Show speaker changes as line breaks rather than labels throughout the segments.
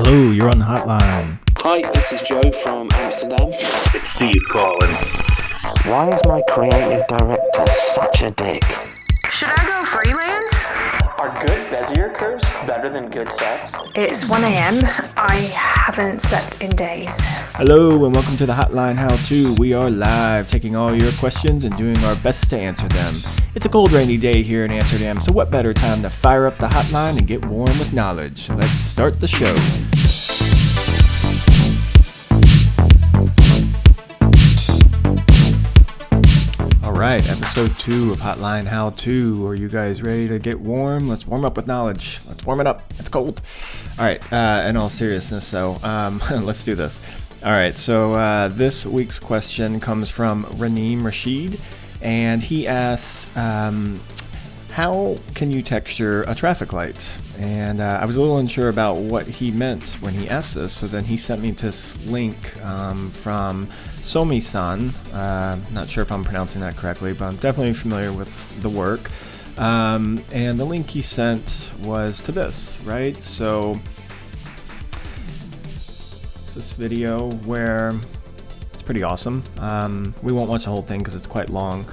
Hello, you're on the hotline.
Hi, this is Joe from Amsterdam.
It's Steve calling.
Why is my creative director such a dick?
Should I go freelance?
Are good Bezier curves better than good sets?
It's 1 a.m. I haven't slept in days.
Hello, and welcome to the Hotline How To. We are live, taking all your questions and doing our best to answer them. It's a cold, rainy day here in Amsterdam, so what better time to fire up the hotline and get warm with knowledge? Let's start the show. Alright, episode 2 of Hotline How To. Are you guys ready to get warm? Let's warm up with knowledge. Let's warm it up. It's cold. Alright, in all seriousness, so let's do this. Alright, so this week's question comes from Raneem Rashid, and he asked, how can you texture a traffic light? And I was a little unsure about what he meant when he asked this, so then he sent me this link from Somi-san. Not sure if I'm pronouncing that correctly, but I'm definitely familiar with the work. And the link he sent was to this, right? So it's this video where it's pretty awesome. We won't watch the whole thing because it's quite long.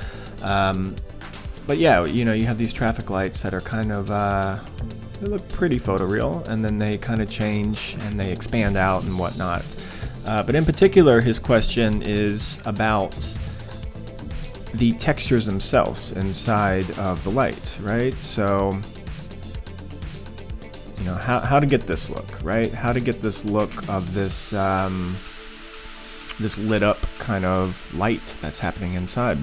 But yeah, you know, you have these traffic lights that are kind of, they look pretty photoreal, and then they kind of change and they expand out and whatnot. But in particular, his question is about the textures themselves inside of the light, right? So, you know, how to get this look, right? How to get this look of this, this lit up kind of light that's happening inside.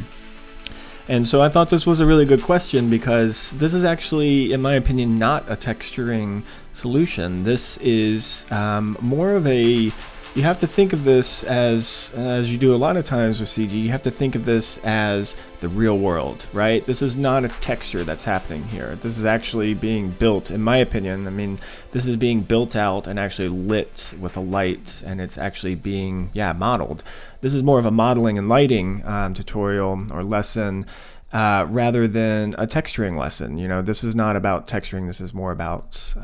And so I thought this was a really good question because this is actually, in my opinion, not a texturing solution. This is more of a, you have to think of this as you do a lot of times with CG, you have to think of this as the real world, right? This is not a texture that's happening here. This is actually being built, in my opinion. I mean, this is being built out and actually lit with a light, and it's actually being, modeled. This is more of a modeling and lighting tutorial or lesson rather than a texturing lesson. You know, this is not about texturing. This is more about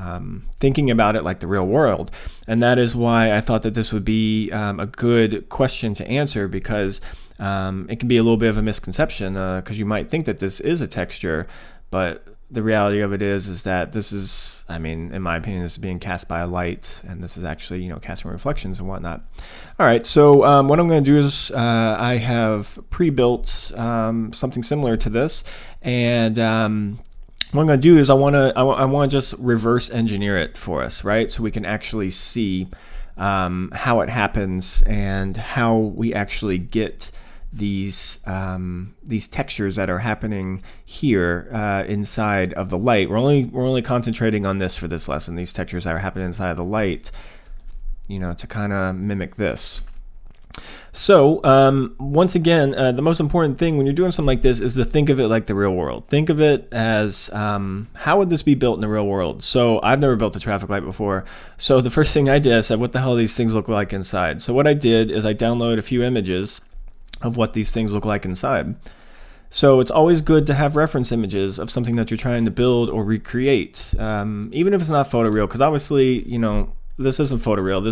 thinking about it like the real world. And that is why I thought that this would be a good question to answer, because it can be a little bit of a misconception because you might think that this is a texture, but the reality of it is that this is, I mean, in my opinion, this is being cast by a light, and this is actually, you know, casting reflections and whatnot. All right, so what I'm going to do is I have pre-built something similar to this, and what I'm going to do is I want to just reverse engineer it for us, right? So we can actually see how it happens and how we actually get these textures that are happening here inside of the light. We're only concentrating on this for this lesson. These textures that are happening inside of the light, you know, to kind of mimic this. So once again, the most important thing when you're doing something like this is to think of it like the real world. Think of it as how would this be built in the real world? So I've never built a traffic light before. So the first thing I did, I said, what the hell do these things look like inside? So what I did is I downloaded a few images of what these things look like inside. So it's always good to have reference images of something that you're trying to build or recreate, even if it's not photoreal, because obviously, you know, this isn't photoreal.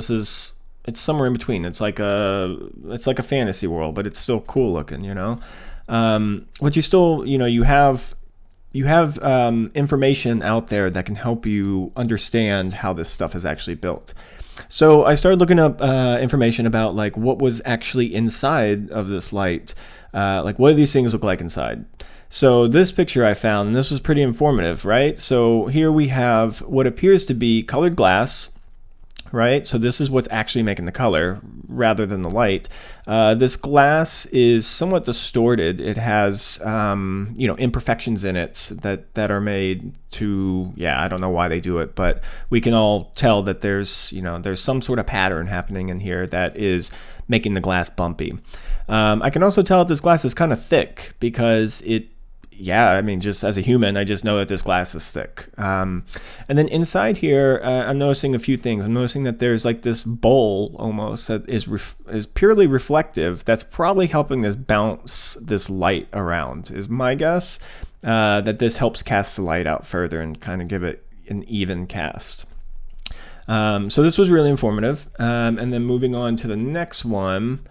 It's somewhere in between. It's like a fantasy world, but it's still cool looking, you know. But you still, you know, you have information out there that can help you understand how this stuff is actually built. So I started looking up information about like what was actually inside of this light, like what do these things look like inside. So this picture I found, and this was pretty informative, right? So here we have what appears to be colored glass, right? So this is what's actually making the color rather than the light. This glass is somewhat distorted. It has, you know, imperfections in it that are made to, I don't know why they do it, but we can all tell that there's some sort of pattern happening in here that is making the glass bumpy. I can also tell that this glass is kind of thick because I mean, just as a human, I just know that this glass is thick. And then inside here, I'm noticing a few things. I'm noticing that there's like this bowl almost that is purely reflective. That's probably helping this bounce this light around, is my guess. That this helps cast the light out further and kind of give it an even cast. So this was really informative. And then moving on to the next one,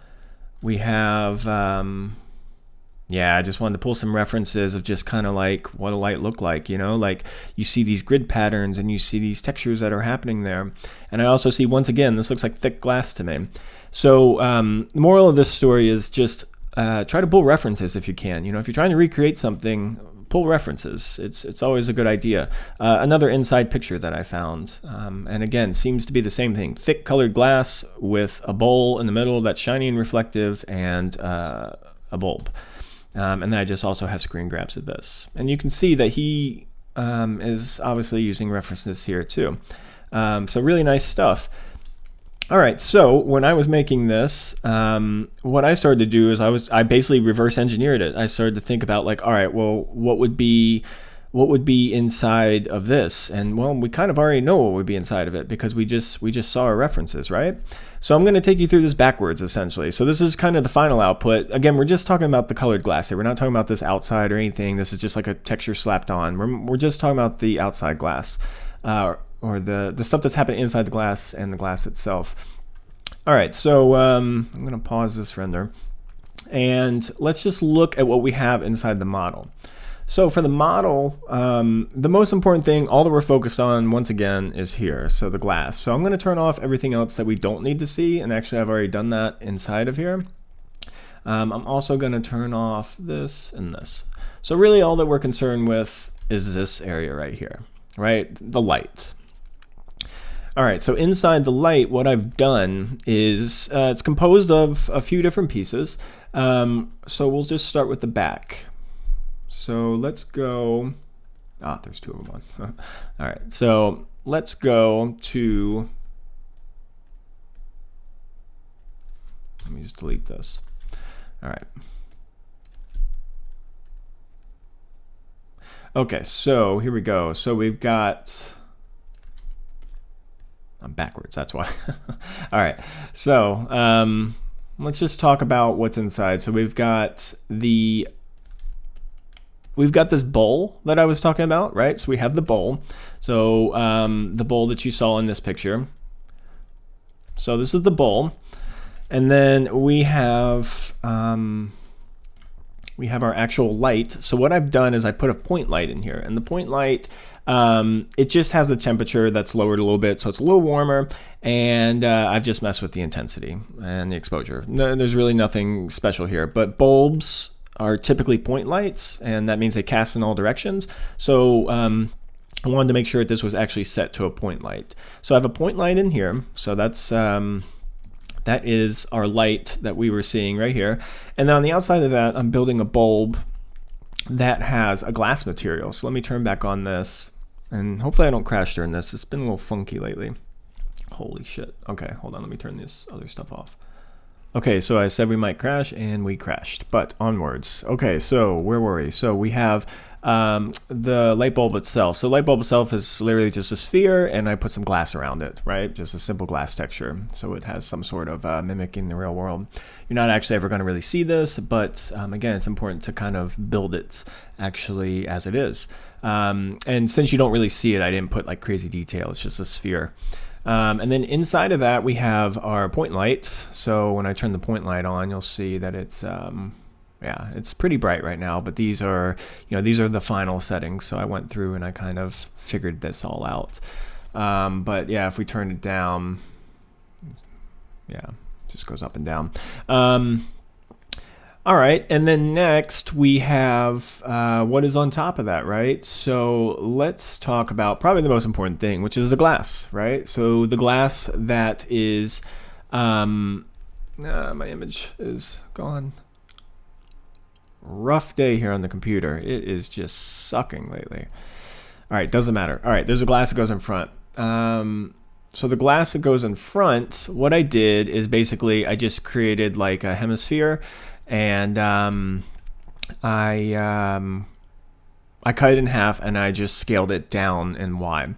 we have, I just wanted to pull some references of just kind of like what a light looked like, like you see these grid patterns and you see these textures that are happening there. And I also see, once again, this looks like thick glass to me. So the moral of this story is just try to pull references if you can. If you're trying to recreate something, pull references. It's always a good idea. Another inside picture that I found, and again, seems to be the same thing. Thick colored glass with a bowl in the middle that's shiny and reflective, and a bulb. And then I just also have screen grabs of this. And you can see that he is obviously using references here too. So really nice stuff. All right, so when I was making this, what I started to do is I basically reverse engineered it. I started to think about like, all right, well, what would be inside of this? And well, we kind of already know what would be inside of it because we just saw our references, right? So I'm going to take you through this backwards essentially. So this is kind of the final output. Again, we're just talking about the colored glass here. We're not talking about this outside or anything. This is just like a texture slapped on. We're just talking about the outside glass. Or the stuff that's happening inside the glass and the glass itself. All right, so I'm going to pause this render. And let's just look at what we have inside the model. So for the model, the most important thing, all that we're focused on, once again, is here, so the glass. So I'm going to turn off everything else that we don't need to see, and actually I've already done that inside of here. I'm also going to turn off this and this. So really all that we're concerned with is this area right here, right? The light. All right, so inside the light, what I've done is it's composed of a few different pieces. So we'll just start with the back. So let's go, there's two of them on. All right, so let's go to, let me just delete this. All right. Okay, so here we go. So we've got, I'm backwards, that's why. All right, so let's just talk about what's inside. So we've got this bowl that I was talking about, right? So we have the bowl. So the bowl that you saw in this picture. So this is the bowl, and then we have our actual light. So what I've done is I put a point light in here, and the point light, it just has a temperature that's lowered a little bit, so it's a little warmer, and I've just messed with the intensity and the exposure. No, there's really nothing special here, but bulbs are typically point lights, and that means they cast in all directions. So I wanted to make sure that this was actually set to a point light. So I have a point light in here, so that's that is our light that we were seeing right here. And then on the outside of that, I'm building a bulb that has a glass material. So let me turn back on this, and hopefully I don't crash during this. It's been a little funky lately. Holy shit. Okay, hold on, let me turn this other stuff off. Okay, so I said we might crash, and we crashed, but onwards. Okay, so where were we? So we have the light bulb itself. So the light bulb itself is literally just a sphere, and I put some glass around it, right? Just a simple glass texture. So it has some sort of mimicking the real world. You're not actually ever going to really see this, but again, it's important to kind of build it actually as it is. And since you don't really see it, I didn't put like crazy detail. It's just a sphere. And then inside of that, we have our point light. So when I turn the point light on, you'll see that it's, yeah, it's pretty bright right now, but these are, these are the final settings. So I went through and I kind of figured this all out. But yeah, if we turn it down, yeah, it just goes up and down. All right, and then next we have what is on top of that, right? So let's talk about probably the most important thing, which is the glass, right? So the glass that is, my image is gone. Rough day here on the computer. It is just sucking lately. All right, doesn't matter. All right, there's a glass that goes in front. So the glass that goes in front, what I did is basically I just created like a hemisphere, and I cut it in half and I just scaled it down in Y.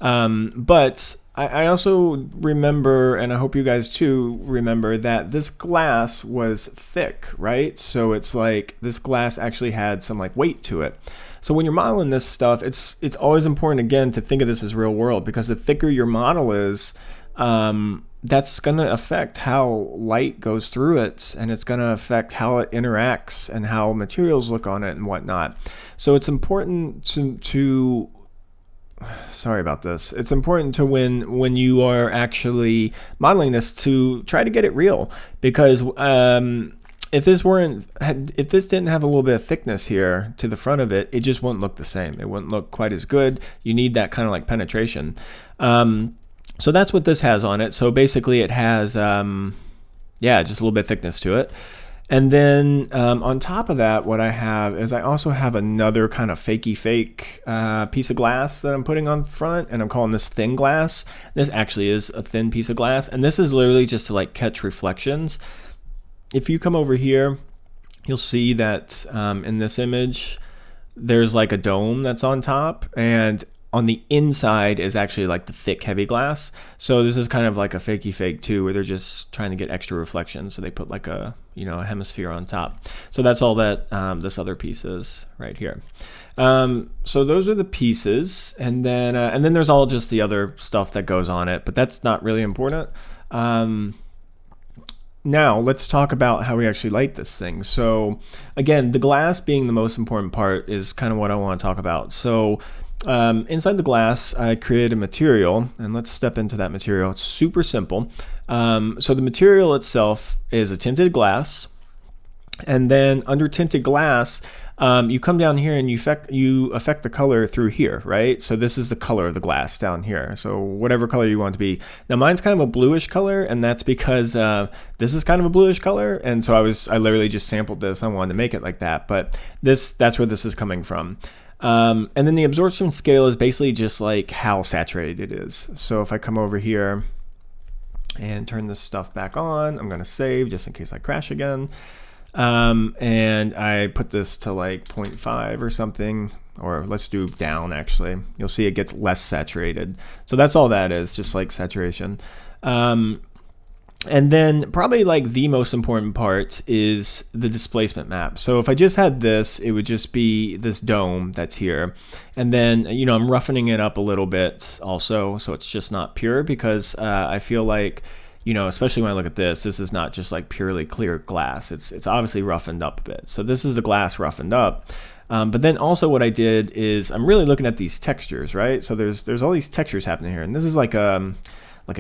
But I also remember, and I hope you guys too remember, that this glass was thick, right? So it's like this glass actually had some like weight to it. So when you're modeling this stuff, it's always important, again, to think of this as real world, because the thicker your model is, that's going to affect how light goes through it, and it's going to affect how it interacts and how materials look on it and whatnot. So it's important to sorry about this. It's important to when you are actually modeling this to try to get it real, because if this didn't have a little bit of thickness here to the front of it, it just wouldn't look the same. It wouldn't look quite as good. You need that kind of like penetration. So that's what this has on it. So basically it has, just a little bit of thickness to it. And then on top of that, what I have is I also have another kind of fakey fake piece of glass that I'm putting on front, and I'm calling this thin glass. This actually is a thin piece of glass, and this is literally just to like catch reflections. If you come over here, you'll see that in this image, there's like a dome that's on top, and on the inside is actually like the thick, heavy glass. So this is kind of like a fakey fake too, where they're just trying to get extra reflection. So they put like a hemisphere on top. So that's all that this other piece is right here. So those are the pieces, and then there's all just the other stuff that goes on it, but that's not really important. Now let's talk about how we actually light this thing. So again, the glass being the most important part is kind of what I want to talk about. So inside the glass, I created a material, and let's step into that material. It's super simple. So the material itself is a tinted glass, and then under tinted glass, you come down here and you affect the color through here, right? So this is the color of the glass down here. So whatever color you want it to be. Now mine's kind of a bluish color, and that's because this is kind of a bluish color, and so I literally just sampled this. I wanted to make it like that, but that's where this is coming from. And then the absorption scale is basically just like how saturated it is. So if I come over here and turn this stuff back on, I'm going to save just in case I crash again. And I put this to like 0.5 or something, or let's do down actually. You'll see it gets less saturated. So that's all that is, just like saturation. And then probably like the most important part is the displacement map. So if I just had this, it would just be this dome that's here. And then, I'm roughening it up a little bit also, so it's just not pure, because I feel like, especially when I look at this is not just like purely clear glass. It's obviously roughened up a bit. So this is the glass roughened up. But then also what I did is I'm really looking at these textures, right? So there's all these textures happening here, and this is like a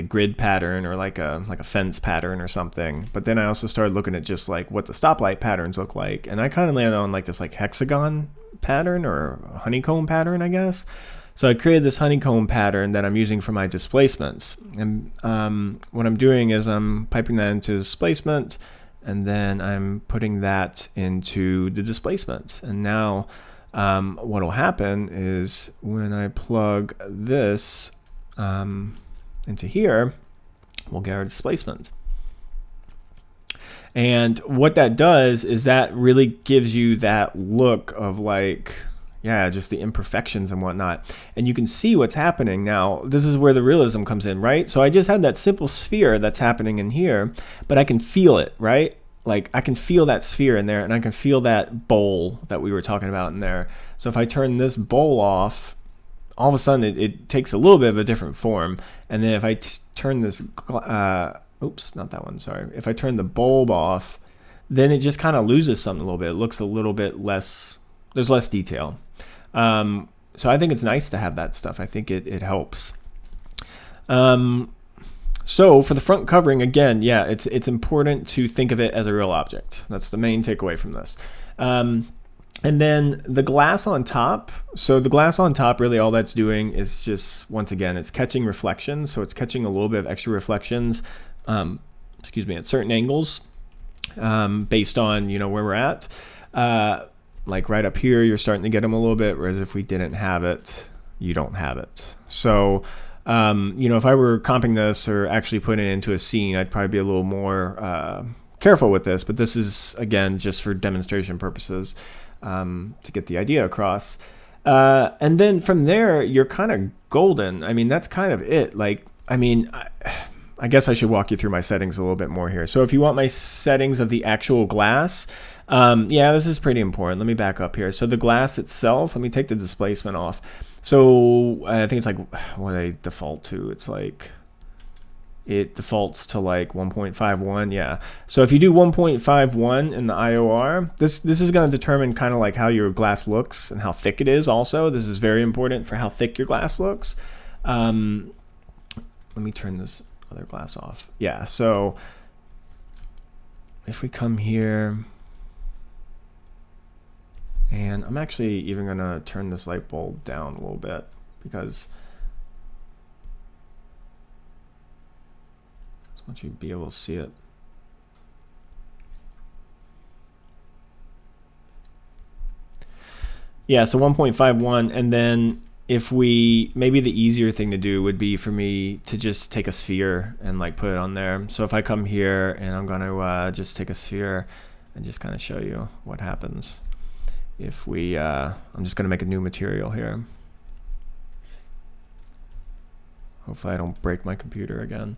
grid pattern or like a fence pattern or something. But then I also started looking at just like what the stoplight patterns look like, and I kind of landed on like this like hexagon pattern or honeycomb pattern, I guess. So I created this honeycomb pattern that I'm using for my displacements, and what I'm doing is I'm piping that into displacement, and then I'm putting that into the displacement. And now what will happen is when I plug this into here, we'll get our displacement. And what that does is that really gives you that look of like, just the imperfections and whatnot. And you can see what's happening now. This is where the realism comes in, right? So I just had that simple sphere that's happening in here, but I can feel it, right? Like I can feel that sphere in there, and I can feel that bowl that we were talking about in there. So if I turn this bowl off, all of a sudden it takes a little bit of a different form. And then if I turn this, not that one, sorry. If I turn the bulb off, then it just kind of loses something a little bit. It looks a little bit less, there's less detail. So I think it's nice to have that stuff. I think it helps. So for the front covering, again, it's important to think of it as a real object. That's the main takeaway from this. And then the glass on top. So the glass on top, really all that's doing is just, once again, it's catching reflections. So it's catching a little bit of extra reflections, at certain angles, based on, where we're at. Like right up here, you're starting to get them a little bit, whereas if we didn't have it, you don't have it. So, if I were comping this or actually putting it into a scene, I'd probably be a little more careful with this, but this is, again, just for demonstration purposes, to get the idea across. And then from there, you're kind of golden. I mean, that's kind of it. Like, I mean, I guess I should walk you through my settings a little bit more here. So if you want my settings of the actual glass, yeah, this is pretty important. Let me back up here. So the glass itself, let me take the displacement off. So I think it's like what I default to. It's like, it defaults to like 1.51. Yeah. So if you do 1.51 in the IOR, this is going to determine kind of like how your glass looks and how thick it is also. This is very important for how thick your glass looks. Let me turn this other glass off. Yeah. So if we come here, and I'm actually even going to turn this light bulb down a little bit because I want you to be able to see it. Yeah, so 1.51, and then if we, maybe the easier thing to do would be for me to just take a sphere and like put it on there. So if I come here and I'm going to just take a sphere and just kind of show you what happens if we, I'm just going to make a new material here. Hopefully I don't break my computer again.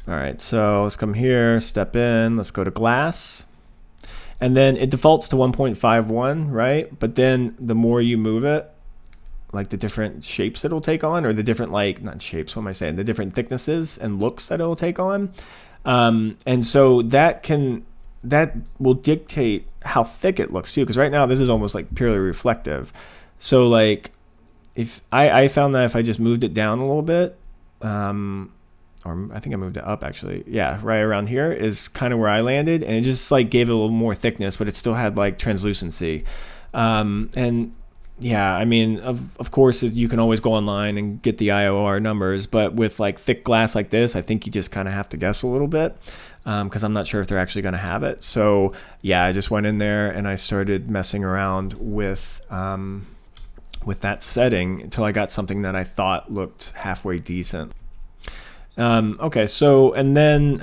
All right, so let's come here, step in, let's go to glass. And then it defaults to 1.51, right? But then the more you move it, like the different shapes it'll take on, or the different, like, not shapes, what am I saying? The different thicknesses and looks that it'll take on. And so that will dictate how thick it looks too, because right now this is almost like purely reflective. So like, if I found that if I just moved it down a little bit, or I think I moved it up actually. Yeah, right around here is kind of where I landed, and it just like gave it a little more thickness, but it still had like translucency. And yeah, I mean, of course you can always go online and get the IOR numbers, but with like thick glass like this, I think you just kind of have to guess a little bit, because I'm not sure if they're actually going to have it. So yeah, I just went in there and I started messing around with that setting until I got something that I thought looked halfway decent. Okay, so, and then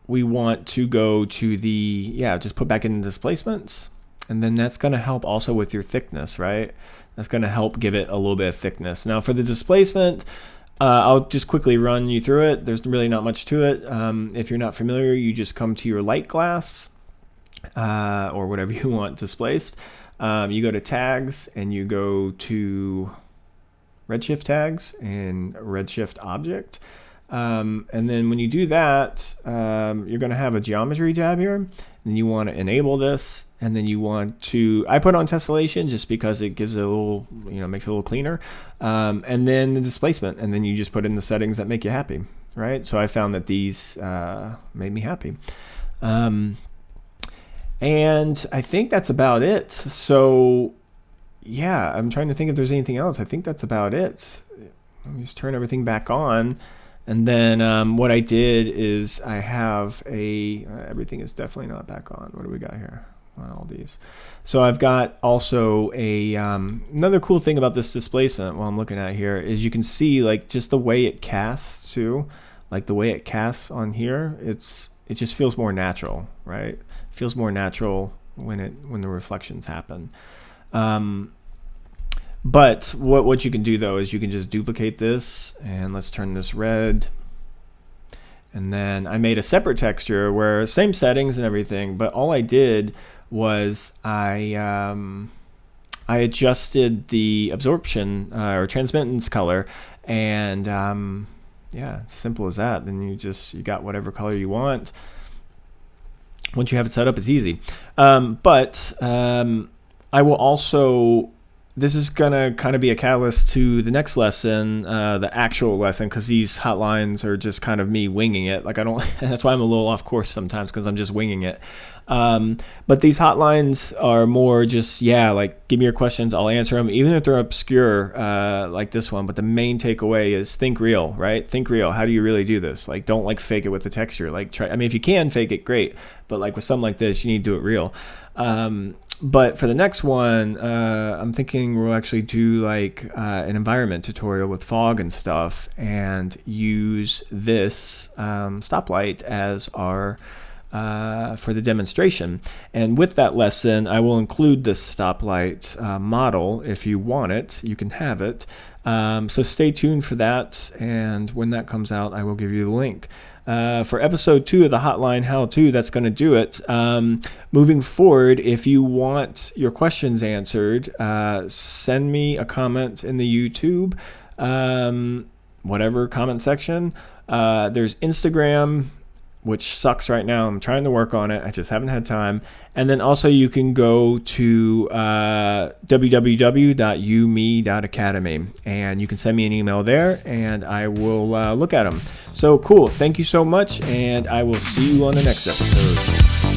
we want to go to the, just put back in displacements, and then that's going to help also with your thickness, right? That's going to help give it a little bit of thickness. Now for the displacement, I'll just quickly run you through it. There's really not much to it. If you're not familiar, you just come to your light glass, or whatever you want displaced. You go to tags and you go to redshift tags and redshift object, and then when you do that, you're going to have a geometry tab here, and you want to enable this, and then you want to, I put on tessellation just because it gives it a little, makes it a little cleaner, and then the displacement, and then you just put in the settings that make you happy, right? So I found that these made me happy, and I think that's about it. So yeah, I'm trying to think if there's anything else. I think that's about it. Let me just turn everything back on. And then what I did is I have everything is definitely not back on. What do we got here? Well, all these. So I've got also another cool thing about this displacement while I'm looking at here is you can see like just the way it casts too. Like the way it casts on here, it just feels more natural, right? It feels more natural when the reflections happen. But what you can do though is you can just duplicate this, and let's turn this red, and then I made a separate texture where same settings and everything, but all I did was I adjusted the absorption or transmittance color, and yeah, it's simple as that. Then you got whatever color you want. Once you have it set up, it's easy. But I will also, this is going to kind of be a catalyst to the next lesson, the actual lesson, because these hotlines are just kind of me winging it. Like that's why I'm a little off course sometimes, because I'm just winging it. But these hotlines are more just, like give me your questions, I'll answer them, even if they're obscure, like this one. But the main takeaway is think real, right? Think real. How do you really do this? Like, don't like fake it with the texture. Like if you can fake it, great. But like with something like this, you need to do it real. But for the next one, I'm thinking we'll actually do like an environment tutorial with fog and stuff, and use this stoplight as our for the demonstration. And with that lesson, I will include this stoplight model. If you want it, you can have it. So stay tuned for that, and when that comes out, I will give you the link. For episode 2 of the Hotline How-To, that's going to do it. Moving forward, if you want your questions answered, send me a comment in the YouTube, whatever comment section. There's Instagram, which sucks right now. I'm trying to work on it. I just haven't had time. And then also you can go to www.ume.academy, and you can send me an email there, and I will look at them. So cool. Thank you so much, and I will see you on the next episode.